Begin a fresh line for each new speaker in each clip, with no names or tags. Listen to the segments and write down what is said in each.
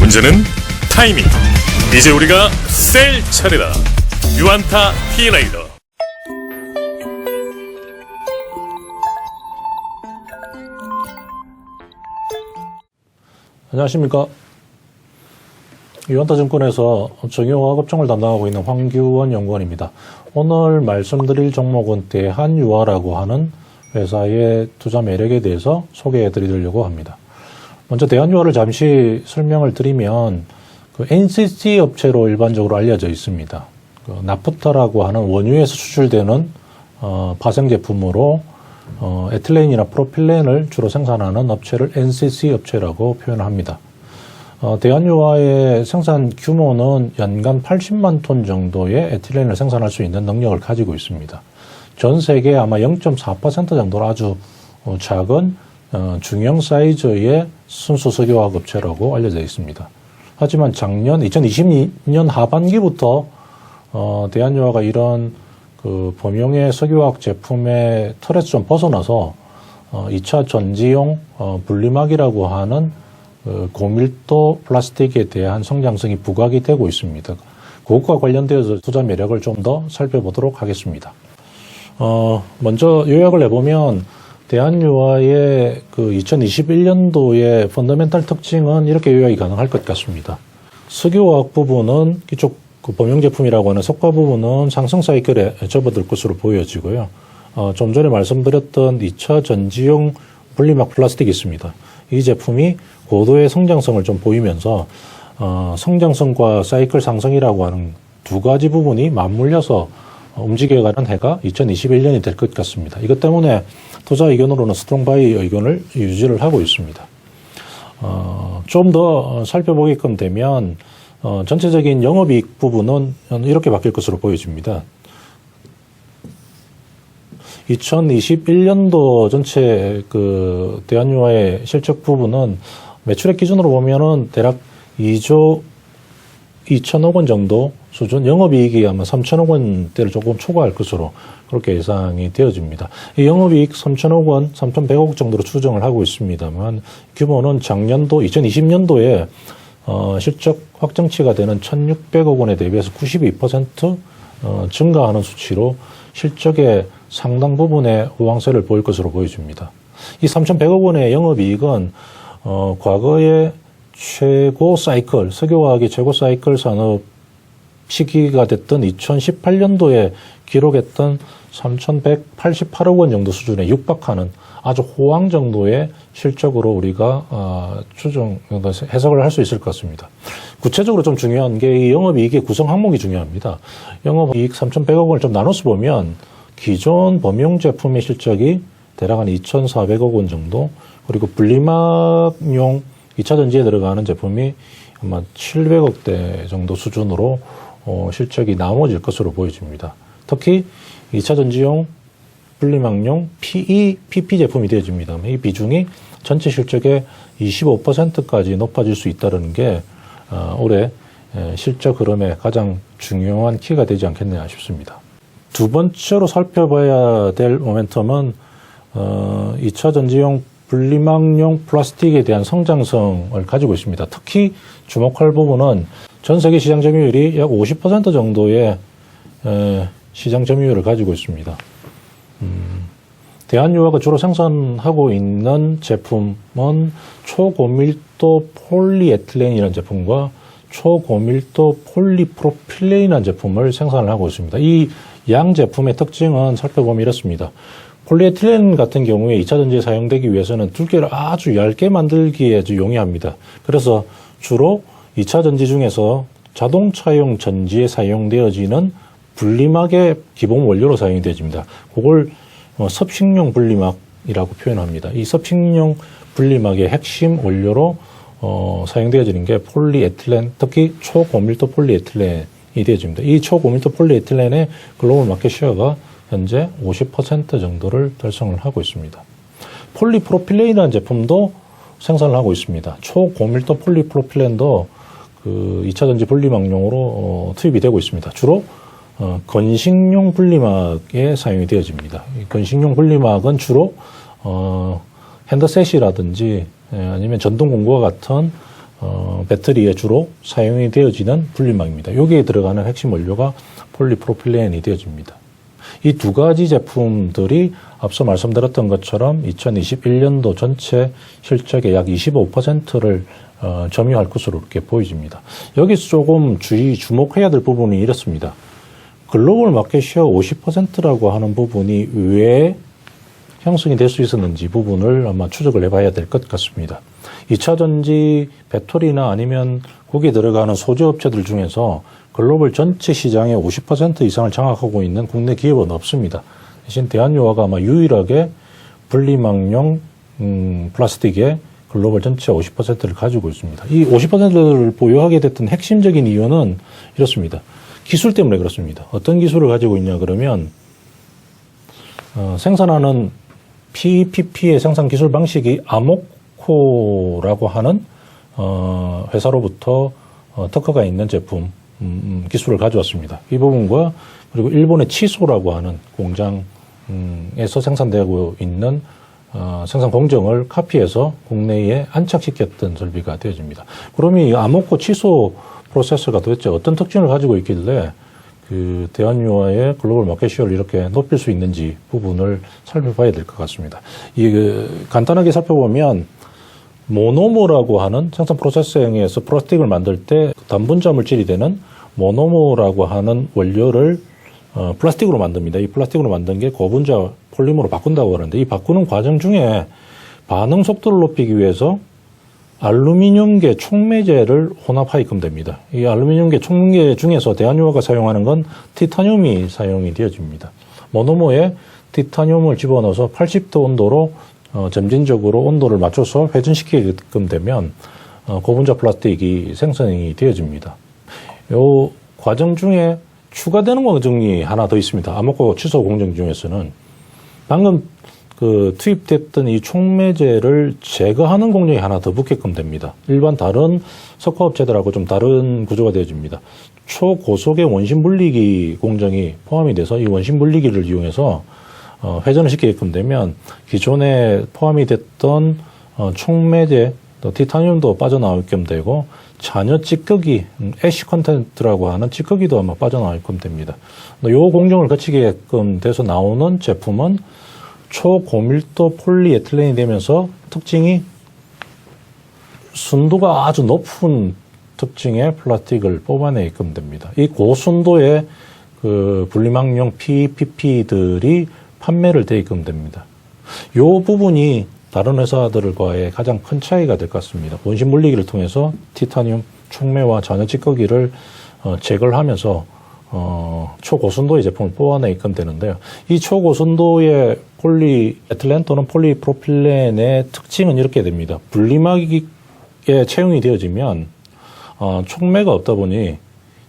문제는 타이밍. 이제 우리가 셀 차례다. 유안타 T라이더.
안녕하십니까. 유안타증권에서 정유화학 업종을 담당하고 있는 황규원 연구원입니다. 오늘 말씀드릴 종목은 대한유화라고 하는 회사의 투자 매력에 대해서 소개해 드리려고 합니다. 먼저 대한유화를 잠시 설명을 드리면 NCC 업체로 일반적으로 알려져 있습니다. 나프타라고 하는 원유에서 추출되는 파생 제품으로 에틸렌이나 프로필렌을 주로 생산하는 업체를 NCC 업체라고 표현합니다. 대한유화의 생산 규모는 연간 80만 톤 정도의 에틸렌을 생산할 수 있는 능력을 가지고 있습니다. 전 세계 아마 0.4% 정도로 아주 작은 중형 사이즈의 순수 석유화학 업체라고 알려져 있습니다. 하지만 작년 2022년 하반기부터 대한유화가 이런 범용의 석유화학 제품의 틀에서 좀 벗어나서 2차 전지용 분리막이라고 하는 고밀도 플라스틱에 대한 성장성이 부각이 되고 있습니다. 그것과 관련되어서 투자 매력을 좀 더 살펴보도록 하겠습니다. 먼저 요약을 해보면 대한유화의 2021년도의 펀더멘탈 특징은 이렇게 요약이 가능할 것 같습니다. 석유화학 부분은 이쪽 범용 제품이라고 하는 석화 부분은 상승 사이클에 접어들 것으로 보여지고요. 좀 전에 말씀드렸던 2차 전지용 분리막 플라스틱이 있습니다. 이 제품이 고도의 성장성을 좀 보이면서 성장성과 사이클 상승이라고 하는 두 가지 부분이 맞물려서 움직여가는 해가 2021년이 될 것 같습니다. 이것 때문에 투자 의견으로는 스트롱 바이 의견을 유지를 하고 있습니다. 좀 더 살펴보게끔 되면 전체적인 영업이익 부분은 이렇게 바뀔 것으로 보여집니다. 2021년도 전체 대한유화의 실적 부분은 매출액 기준으로 보면은 대략 2조 2천억 원 정도 수준, 영업이익이 아마 3천억 원대를 조금 초과할 것으로 그렇게 예상이 되어집니다. 이 영업이익 3천억 원, 3,100억 정도로 추정을 하고 있습니다만 규모는 작년도 2020년도에 실적 확정치가 되는 1,600억 원에 대비해서 92% 증가하는 수치로 실적의 상당 부분의 우황세를 보일 것으로 보여집니다. 이 3,100억 원의 영업이익은 과거의 최고 사이클, 석유화학의 최고 사이클 산업 시기가 됐던 2018년도에 기록했던 3,188억 원 정도 수준에 육박하는 아주 호황 정도의 실적으로 우리가 해석을 할 수 있을 것 같습니다. 구체적으로 좀 중요한 게 이 영업이익의 구성 항목이 중요합니다. 영업이익 3,100억 원을 좀 나눠서 보면 기존 범용 제품의 실적이 대략 한 2,400억 원 정도, 그리고 분리막용 2차 전지에 들어가는 제품이 아마 700억대 정도 수준으로 실적이 나눠질 것으로 보여집니다. 특히 2차 전지용 분리막용 PP 제품이 되어집니다. 이 비중이 전체 실적의 25%까지 높아질 수 있다는 게 올해 실적 흐름에 가장 중요한 키가 되지 않겠냐 싶습니다. 두 번째로 살펴봐야 될 모멘텀은 2차 전지용 분리막용 플라스틱에 대한 성장성을 가지고 있습니다. 특히 주목할 부분은 전 세계 시장 점유율이 약 50% 정도의 시장 점유율을 가지고 있습니다. 대한유화가 주로 생산하고 있는 제품은 초고밀도 폴리에틸렌이라는 제품과 초고밀도 폴리프로필렌이라는 제품을 생산을 하고 있습니다. 이 양 제품의 특징은 살펴보면 이렇습니다. 폴리에틸렌 같은 경우에 2차 전지에 사용되기 위해서는 두께를 아주 얇게 만들기에 아주 용이합니다. 그래서 주로 2차 전지 중에서 자동차용 전지에 사용되어지는 분리막의 기본 원료로 사용이 되어집니다. 그걸 섭식용 분리막이라고 표현합니다. 이 섭식용 분리막의 핵심 원료로 사용되어지는 게 폴리에틸렌, 특히 초고밀도 폴리에틸렌이 되어집니다. 이 초고밀도 폴리에틸렌의 글로벌 마켓 쉐어가 현재 50% 정도를 달성을 하고 있습니다. 폴리프로필렌이라는 제품도 생산을 하고 있습니다. 초고밀도 폴리프로필렌도 2차 전지 분리막용으로 투입이 되고 있습니다. 주로 건식용 분리막에 사용이 되어집니다. 건식용 분리막은 주로 핸드셋이라든지 아니면 전동 공구와 같은 배터리에 주로 사용이 되어지는 분리막입니다. 여기에 들어가는 핵심 원료가 폴리프로필렌이 되어집니다. 이 두 가지 제품들이 앞서 말씀드렸던 것처럼 2021년도 전체 실적의 약 25%를 점유할 것으로 이렇게 보여집니다. 여기서 조금 주목해야 될 부분이 이렇습니다. 글로벌 마켓시어 50%라고 하는 부분이 왜 형성이 될 수 있었는지 부분을 아마 추적을 해봐야 될 것 같습니다. 2차 전지 배터리나 아니면 거기에 들어가는 소재업체들 중에서 글로벌 전체 시장의 50% 이상을 장악하고 있는 국내 기업은 없습니다. 대신 대한유화가 아마 유일하게 분리막용 플라스틱의 글로벌 전체 50%를 가지고 있습니다. 이 50%를 보유하게 됐던 핵심적인 이유는 이렇습니다. 기술 때문에 그렇습니다. 어떤 기술을 가지고 있냐 그러면 생산하는 PPP의 생산 기술 방식이 아모코라고 하는 회사로부터 특허가 있는 제품 기술을 가져왔습니다. 이 부분과 그리고 일본의 치소라고 하는 공장에서 생산되고 있는 생산 공정을 카피해서 국내에 안착시켰던 설비가 되어집니다. 그러면 이 아모코 치소 프로세서가 도대체 어떤 특징을 가지고 있길래 그 대한유화의 글로벌 마켓시어를 이렇게 높일 수 있는지 부분을 살펴봐야 될 것 같습니다. 간단하게 살펴보면 모노모라고 하는 생산 프로세싱에서 플라스틱을 만들 때 단분자 물질이 되는 모노모라고 하는 원료를 플라스틱으로 만듭니다. 이 플라스틱으로 만든 게 고분자 폴리머로 바꾼다고 하는데 이 바꾸는 과정 중에 반응 속도를 높이기 위해서 알루미늄계 촉매제를 혼합하게끔 됩니다. 이 알루미늄계 촉매 중에서 대한유화가 사용하는 건 티타늄이 사용이 되어집니다. 모노모에 티타늄을 집어넣어서 80도 온도로 점진적으로 온도를 맞춰서 회전시키게끔 되면 고분자 플라스틱이 생성이 되어집니다. 이 과정 중에 추가되는 과정이 하나 더 있습니다. 아모코 취소 공정 중에서는 방금 투입됐던 이 촉매제를 제거하는 공정이 하나 더 붙게끔 됩니다. 일반 다른 석화업체들하고 좀 다른 구조가 되어집니다. 초고속의 원심 분리기 공정이 포함이 돼서 이 원심 분리기를 이용해서 회전을 시키게끔 되면 기존에 포함이 됐던 촉매제, 또 티타늄도 빠져나오게끔 되고 잔여 찌꺼기, 애쉬 컨텐트라고 하는 찌꺼기도 아마 빠져나오게끔 됩니다. 이 공정을 거치게끔 돼서 나오는 제품은 초고밀도 폴리에틸렌이 되면서 특징이 순도가 아주 높은 특징의 플라스틱을 뽑아내게끔 됩니다. 이 고순도의 분리막용 PPP들이 판매를 되게끔 됩니다. 이 부분이 다른 회사들과의 가장 큰 차이가 될 것 같습니다. 원심 물리기를 통해서 티타늄 촉매와 잔여 찌꺼기를 제거를 하면서 초고순도의 제품을 뽑아내게끔 되는데요. 이 초고순도의 폴리에틸렌 또는 폴리프로필렌의 특징은 이렇게 됩니다. 분리막에 채용이 되어지면 촉매가 없다 보니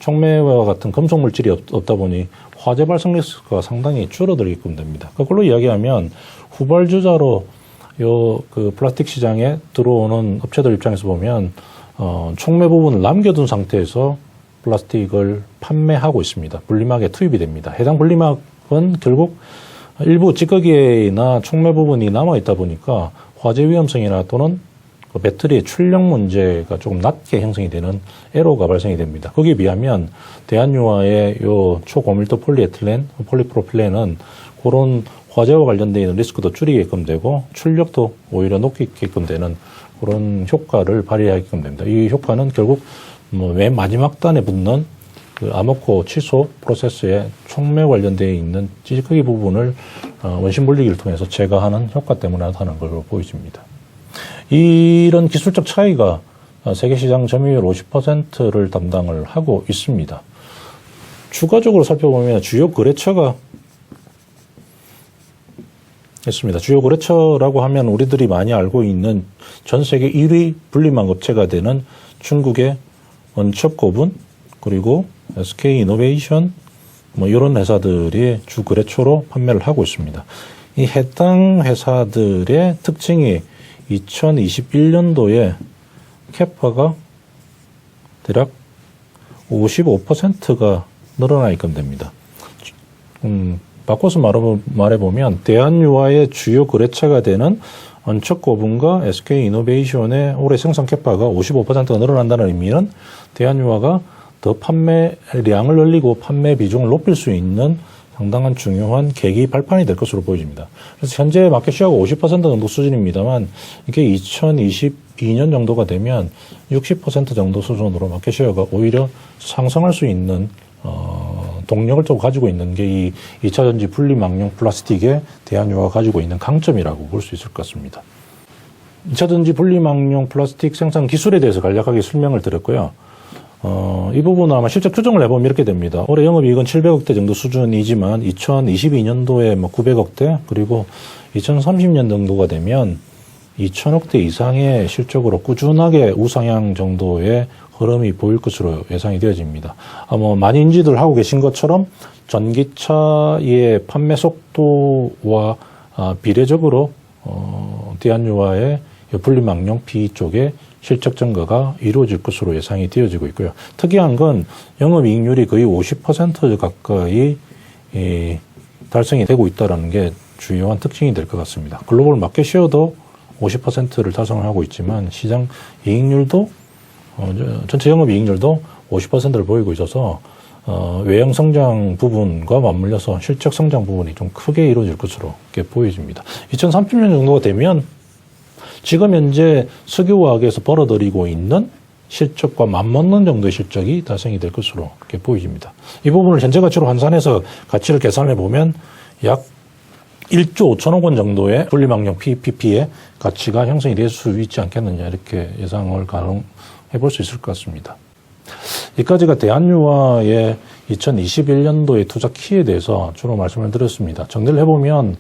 촉매와 같은 금속 물질이 없다 보니 화재 발생 리스크가 상당히 줄어들게끔 됩니다. 그걸로 이야기하면 후발주자로 플라스틱 시장에 들어오는 업체들 입장에서 보면 촉매 부분을 남겨둔 상태에서 플라스틱을 판매하고 있습니다. 분리막에 투입이 됩니다. 해당 분리막은 결국 일부 찌꺼기나 촉매 부분이 남아있다 보니까 화재 위험성이나 또는 배터리의 출력 문제가 조금 낮게 형성이 되는 에러가 발생이 됩니다. 거기에 비하면 대한유화의 초고밀도 폴리에틸렌, 폴리프로필렌은 그런 화재와 관련되어 있는 리스크도 줄이게끔 되고 출력도 오히려 높이게끔 되는 그런 효과를 발휘하게끔 됩니다. 이 효과는 결국 맨 마지막 단에 붙는 아모코 취소 프로세스에 촉매 관련되어 있는 찌꺼기 부분을 원심 분리기를 통해서 제거하는 효과 때문에 나타나는 걸로 보여집니다. 이런 기술적 차이가 세계 시장 점유율 50%를 담당을 하고 있습니다. 추가적으로 살펴보면 주요 거래처가 있습니다. 주요 거래처라고 하면 우리들이 많이 알고 있는 전 세계 1위 분리막 업체가 되는 중국의 원첩고분 그리고 SK이노베이션 이런 회사들이 주 거래처로 판매를 하고 있습니다. 이 해당 회사들의 특징이 2021년도에 캐파가 대략 55%가 늘어나게끔 됩니다. 바꿔서 말해보면 대한유화의 주요 거래처가 되는 언척고분과 SK이노베이션의 올해 생산 캐파가 55%가 늘어난다는 의미는 대한유화가 더 판매량을 늘리고 판매 비중을 높일 수 있는 상당한 중요한 계기 발판이 될 것으로 보여집니다. 그래서 현재 마켓시어가 50% 정도 수준입니다만 이게 2022년 정도가 되면 60% 정도 수준으로 마켓시어가 오히려 상승할 수 있는 동력을 또 가지고 있는 게 이 2차전지 분리망용 플라스틱의 대한유화가 가지고 있는 강점이라고 볼 수 있을 것 같습니다. 2차전지 분리망용 플라스틱 생산 기술에 대해서 간략하게 설명을 드렸고요. 이 부분은 아마 실적 추정을 해보면 이렇게 됩니다. 올해 영업이익은 700억대 정도 수준이지만 2022년도에 뭐 900억대 그리고 2030년 정도가 되면 2천억대 이상의 실적으로 꾸준하게 우상향 정도의 흐름이 보일 것으로 예상이 되어집니다. 많이 인지들 하고 계신 것처럼 전기차의 판매 속도와 비례적으로 대한유화의 분리망용 PE 쪽에 실적 증가가 이루어질 것으로 예상이 되어지고 있고요. 특이한 건 영업이익률이 거의 50% 가까이 달성이 되고 있다는 게 주요한 특징이 될 것 같습니다. 글로벌 마켓시어도 50%를 달성을 하고 있지만 시장 이익률도 전체 영업이익률도 50%를 보이고 있어서 외형 성장 부분과 맞물려서 실적 성장 부분이 좀 크게 이루어질 것으로 이렇게 보여집니다. 2030년 정도가 되면 지금 현재 석유화학에서 벌어들이고 있는 실적과 맞먹는 정도의 실적이 달성이 될 것으로 이렇게 보여집니다. 이 부분을 현재 가치로 환산해서 가치를 계산해 보면 약 1조 5천억 원 정도의 분리망용 PPP의 가치가 형성이 될 수 있지 않겠느냐 이렇게 예상을 가능해 볼 수 있을 것 같습니다. 여기까지가 대한유화의 2021년도의 투자 키에 대해서 주로 말씀을 드렸습니다. 정리를 해보면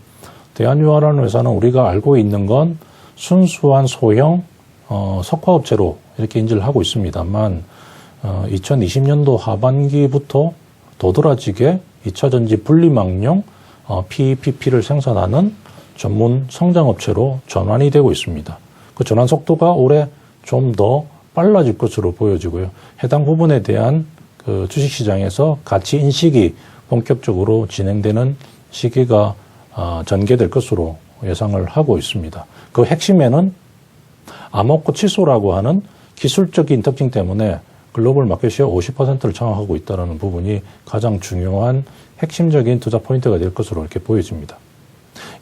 대한유화라는 회사는 우리가 알고 있는 건 순수한 소형 석화업체로 이렇게 인지를 하고 있습니다만 2020년도 하반기부터 도드라지게 2차전지 분리망용 PEPP를 생산하는 전문 성장업체로 전환이 되고 있습니다. 그 전환 속도가 올해 좀 더 빨라질 것으로 보여지고요. 해당 부분에 대한 그 주식시장에서 가치 인식이 본격적으로 진행되는 시기가 전개될 것으로 예상을 하고 있습니다. 그 핵심에는 아모코 치소라고 하는 기술적인 특징 때문에 글로벌 마켓시어 50%를 장악하고 있다는 부분이 가장 중요한 핵심적인 투자 포인트가 될 것으로 이렇게 보여집니다.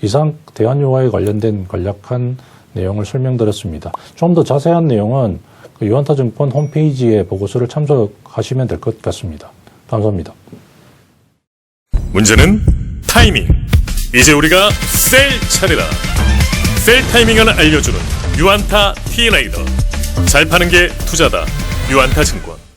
이상 대한유화에 관련된 간략한 내용을 설명드렸습니다. 좀 더 자세한 내용은 그 유한타증권 홈페이지의 보고서를 참조하시면 될 것 같습니다. 감사합니다.
문제는 타이밍. 이제 우리가 셀 차례다. 셀 타이밍을 알려주는 유한타 T레이더. 잘 파는 게 투자다. 유한타증권.